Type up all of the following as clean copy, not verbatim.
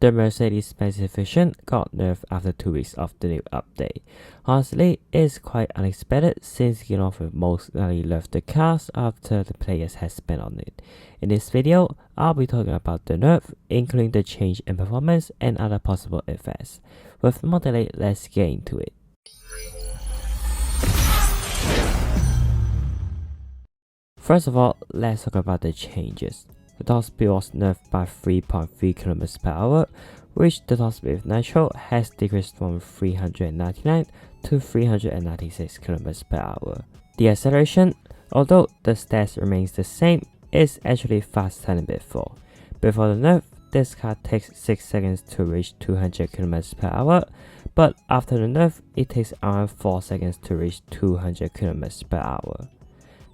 The Mercedes-Benz Vision got nerfed after 2 weeks of the new update. Honestly, it's quite unexpected since GAMELOFT will most likely nerf the cars after the players has spent on it. In this video, I'll be talking about the nerf, including the change in performance and other possible effects. With more delay, let's get into it. First of all, let's talk about the changes. The top speed was nerfed by 3.3 km per hour, which the top speed with Nitro has decreased from 399 to 396 km per hour. The acceleration, although the stats remains the same, is actually faster than before. Before the nerf, this car takes 6 seconds to reach 200 km per hour, but after the nerf, it takes around 4 seconds to reach 200 km per hour.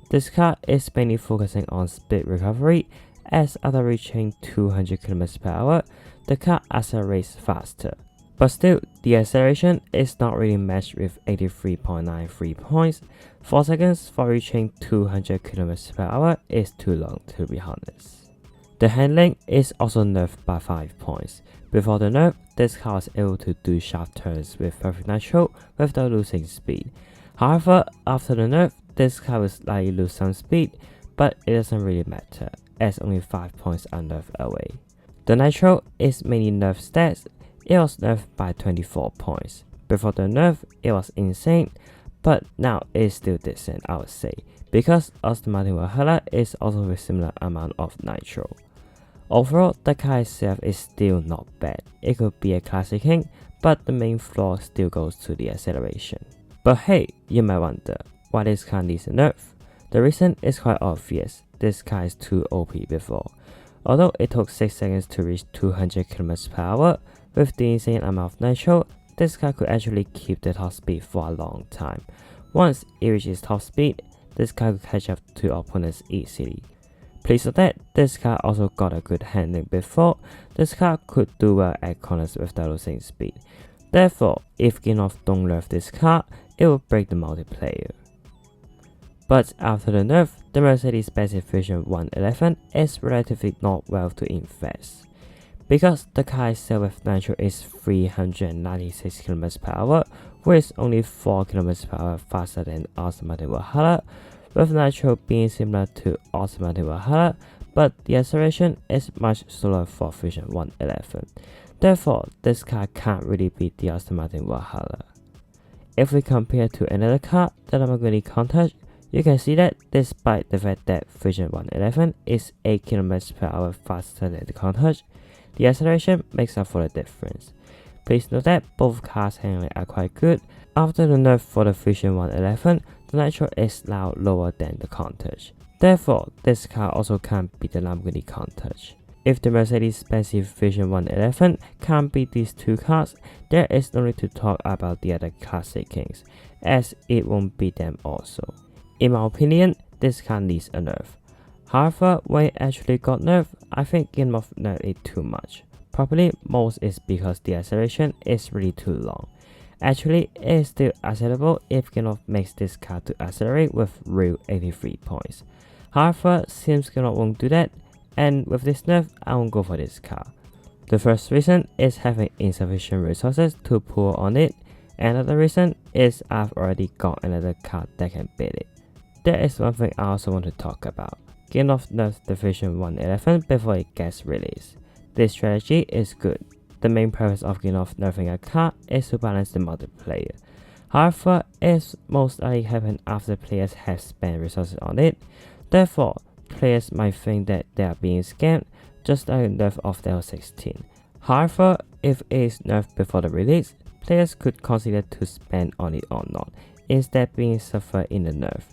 This car is mainly focusing on speed recovery, as after reaching 200 km per hour, the car accelerates faster. But still, the acceleration is not really matched with 83.93 points. 4 seconds for reaching 200 km per hour is too long, to be honest. The handling is also nerfed by 5 points. Before the nerf, this car was able to do sharp turns with perfect nitro without losing speed. However, after the nerf, this car will slightly lose some speed, but it doesn't really matter, as only 5 points are nerfed away. The nitro is mainly nerf stats. It was nerfed by 24 points. Before the nerf, it was insane, but now it's still decent, I would say, because Aston Valhalla is also with similar amount of nitro. Overall, the car itself is still not bad. It could be a classic king, but the main flaw still goes to the acceleration. But hey, you might wonder, why this car needs a nerf? The reason is quite obvious. This car is too OP before. Although it took 6 seconds to reach 200 km per hour, with the insane amount of nitro, this car could actually keep the top speed for a long time. Once it reaches top speed, this car could catch up to opponents easily. Please note that this car also got a good handling before. This car could do well at corners without losing speed. Therefore, if GAMELOFT don't nerf this car, it will break the multiplayer. But after the nerf, the Mercedes-Benz Vision 111 is relatively not well to invest. Because the car itself with nitro is 396 km per hour, which is only 4 km per hour faster than Aston Valhalla, with nitro being similar to Aston Valhalla, but the acceleration is much slower for Vision 111. Therefore, this car can't really beat the Aston Valhalla. If we compare to another car, the Lamborghini Countach, you can see that despite the fact that Vision 111 is 8 km per hour faster than the Countach, the acceleration makes up for the difference. Please note that both cars' handling are quite good. After the nerf for the Vision 111, the nitro is now lower than the Countach. Therefore, this car also can't beat the Lamborghini Countach. If the Mercedes-Benz Vision 111 can't beat these two cars, there is no need to talk about the other classic kings, as it won't beat them also. In my opinion, this car needs a nerf. However, when it actually got nerfed, I think GAMELOFT nerfed it too much. Probably most is because the acceleration is really too long. Actually, it is still acceptable if GAMELOFT makes this car to accelerate with real 83 points. However, since GAMELOFT won't do that, and with this nerf, I won't go for this car. The first reason is having insufficient resources to pull on it. Another reason is I've already got another car that can beat it. There is one thing I also want to talk about. GAMELOFT nerfed the Vision 111 before it gets released. This strategy is good. The main purpose of GAMELOFT nerfing a car is to balance the multiplayer. However, it most likely happen after players have spent resources on it. Therefore, players might think that they are being scammed, just like the nerf of the L16. However, if it is nerfed before the release, players could consider to spend on it or not, instead being suffered in the nerf.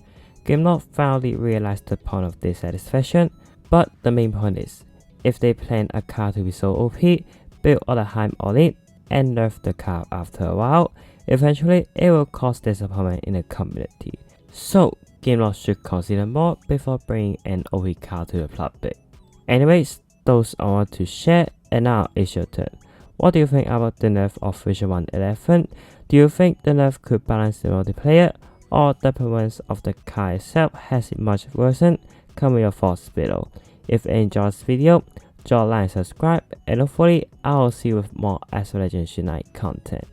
GAMELOFT finally realized the point of dissatisfaction, but the main point is, if they plan a car to be so OP, build all the hype on it, and nerf the car after a while, eventually it will cause disappointment in the community. So, GAMELOFT should consider more before bringing an OP car to the public. Anyways, those I want to share, and now it's your turn. What do you think about the nerf of Vision 111? Do you think the nerf could balance the multiplayer, or the performance of the car itself has it much worsened? Comment your thoughts below. If you enjoyed this video, drop a like and subscribe, and hopefully I'll see you with more Asphalt Legends Unite content.